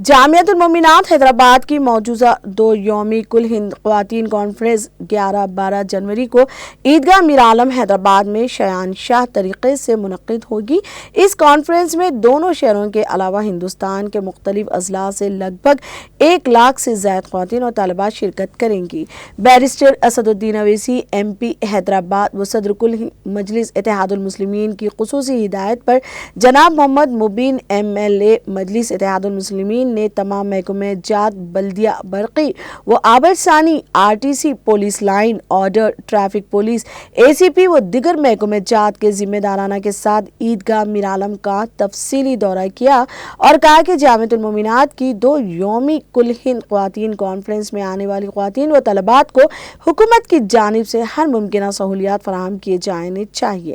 جامعۃ المومنات حیدرآباد کی موجودہ 2 یومی کل ہند خواتین کانفرنس 11-12 جنوری کو عیدگاہ میر عالم حیدرآباد میں شاہنشاہ طریقے سے منعقد ہوگی۔ اس کانفرنس میں دونوں شہروں کے علاوہ ہندوستان کے مختلف اضلاع سے لگ بھگ 1 لاکھ سے زائد خواتین اور طالبات شرکت کریں گی۔ بیرسٹر اسد الدین اویسی MP حیدرآباد و صدر کل مجلس اتحاد المسلمین کی خصوصی ہدایت پر جناب محمد مبین MLA مجلس اتحاد المسلمین نے تمام محکمہ جات، بلدیہ برقی و آبرسانی، RTC، police line order, traffic police, ACP و دیگر محکمہ جات کے ذمہ دارانہ کے ساتھ عیدگاہ میر عالم کا تفصیلی دورہ کیا اور کہا کہ جامعۃ المومنات کی 2 یومی کل ہند خواتین کانفرنس میں آنے والی خواتین و طلبات کو حکومت کی جانب سے ہر ممکنہ سہولیات فراہم کیے جانے چاہیے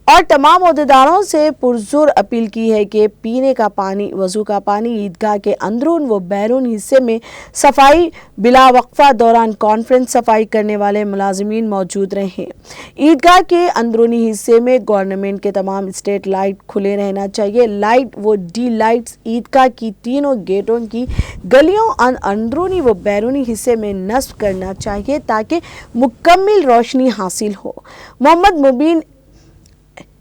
اور تمام عہدیداروں سے پرزور اپیل کی ہے کہ پینے کا پانی، وضو کا پانی، عیدگاہ کے اندرون و بیرون حصے میں صفائی بلا وقفہ دوران کانفرنس صفائی کرنے والے ملازمین موجود رہیں۔ عیدگاہ کے اندرونی حصے میں گورنمنٹ کے تمام اسٹریٹ لائٹ کھلے رہنا چاہیے۔ لائٹ و ڈی لائٹس عیدگاہ کی تینوں گیٹوں کی گلیوں اندرونی و بیرونی حصے میں نصب کرنا چاہیے تاکہ مکمل روشنی حاصل ہو۔ محمد مبین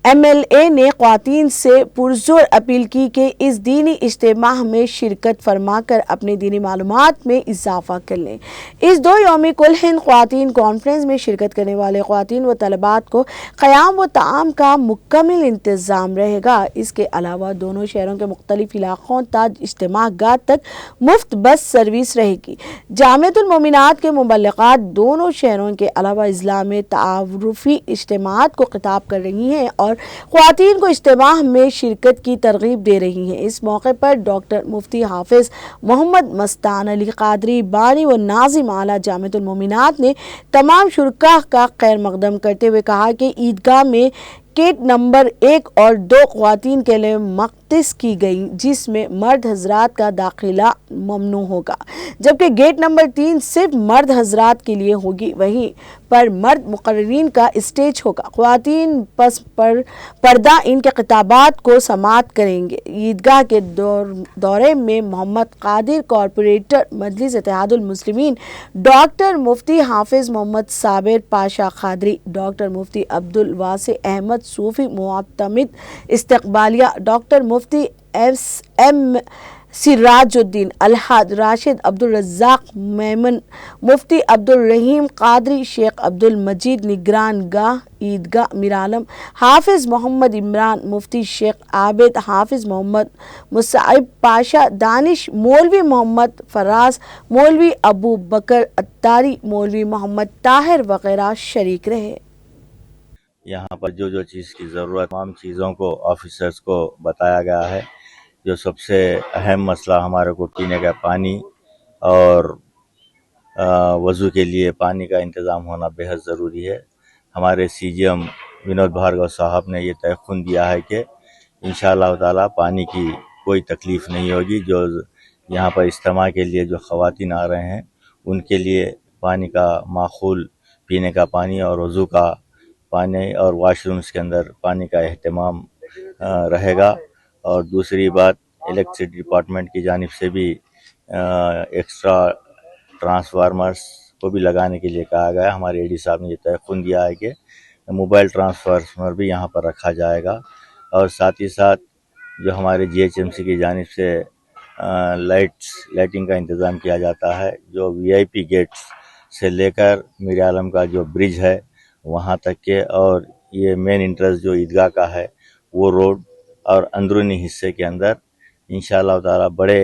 MLA نے خواتین سے پرزور اپیل کی کہ اس دینی اجتماع میں شرکت فرما کر اپنی دینی معلومات میں اضافہ کر لیں۔ اس 2 یومی کل ہند خواتین کانفرنس میں شرکت کرنے والے خواتین و طلبات کو قیام و طعام کا مکمل انتظام رہے گا۔ اس کے علاوہ دونوں شہروں کے مختلف علاقوں تا اجتماع گاہ تک مفت بس سروس رہے گی۔ جامعۃ المومنات کے مبلغات دونوں شہروں کے علاوہ اضلاع میں تعارفی اجتماعات کو خطاب کر رہی ہیں اور خواتین کو اجتماع میں شرکت کی ترغیب دے رہی ہیں۔ اس موقع پر ڈاکٹر مفتی حافظ محمد مستان علی قادری بانی و ناظم اعلیٰ جامعۃ المومنات نے تمام شرکاء کا خیر مقدم کرتے ہوئے کہا کہ عیدگاہ میں گیٹ نمبر 1 اور 2 خواتین کے لیے مختص کی گئی جس میں مرد حضرات کا داخلہ ممنوع ہوگا، جبکہ گیٹ نمبر 3 صرف مرد حضرات کے لیے ہوگی، وہیں پر مرد مقررین کا اسٹیج ہوگا۔ خواتین پس پر پردہ ان کے خطابات کو سماعت کریں گے۔ عیدگاہ کے دورے میں محمد قادر کارپوریٹر مجلس اتحاد المسلمین، ڈاکٹر مفتی حافظ محمد صابر پاشا قادری، ڈاکٹر مفتی عبدالواسع احمد صوفی معتمد استقبالیہ، ڈاکٹر مفتی SM سراج الدین، الحاج راشد عبدالرزاق میمن، مفتی عبدالرحیم قادری، شیخ عبدالمجید نگران گاہ عیدگاہ میر عالم، حافظ محمد عمران، مفتی شیخ عابد، حافظ محمد مصعب پاشا دانش، مولوی محمد فراز، مولوی ابو بکر اتاری، مولوی محمد طاہر وغیرہ شریک رہے۔ یہاں پر جو چیز کی ضرورت تمام چیزوں کو آفیسرز کو بتایا گیا ہے۔ جو سب سے اہم مسئلہ ہمارے کو پینے کا پانی اور وضو کے لیے پانی کا انتظام ہونا بہت ضروری ہے۔ ہمارے CGM ونود بھارگو صاحب نے یہ تیقن دیا ہے کہ انشاءاللہ تعالی پانی کی کوئی تکلیف نہیں ہوگی۔ جو یہاں پر اجتماع کے لیے جو خواتین آ رہے ہیں ان کے لیے پانی کا معقول پینے کا پانی اور وضو کا پانی اور واش رومز کے اندر پانی کا اہتمام رہے گا۔ اور دوسری بات، الیکٹرسٹی ڈپارٹمنٹ کی جانب سے بھی ایکسٹرا ٹرانسفارمرز کو بھی لگانے کے لیے کہا گیا ہے۔ ہمارے AD صاحب نے یہ تیقن دیا ہے کہ موبائل ٹرانسفارمر بھی یہاں پر رکھا جائے گا، اور ساتھ ہی ساتھ جو ہمارے GHMC کی جانب سے لائٹنگ کا انتظام کیا جاتا ہے۔ جو VIP گیٹس سے لے کر میر عالم کا جو برج ہے وہاں تک کے، اور یہ مین انٹرنس جو عیدگاہ کا ہے وہ روڈ اور اندرونی حصے کے اندر انشاءاللہ تعالی بڑے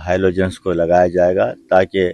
ہیلوجنس کو لگایا جائے گا تاکہ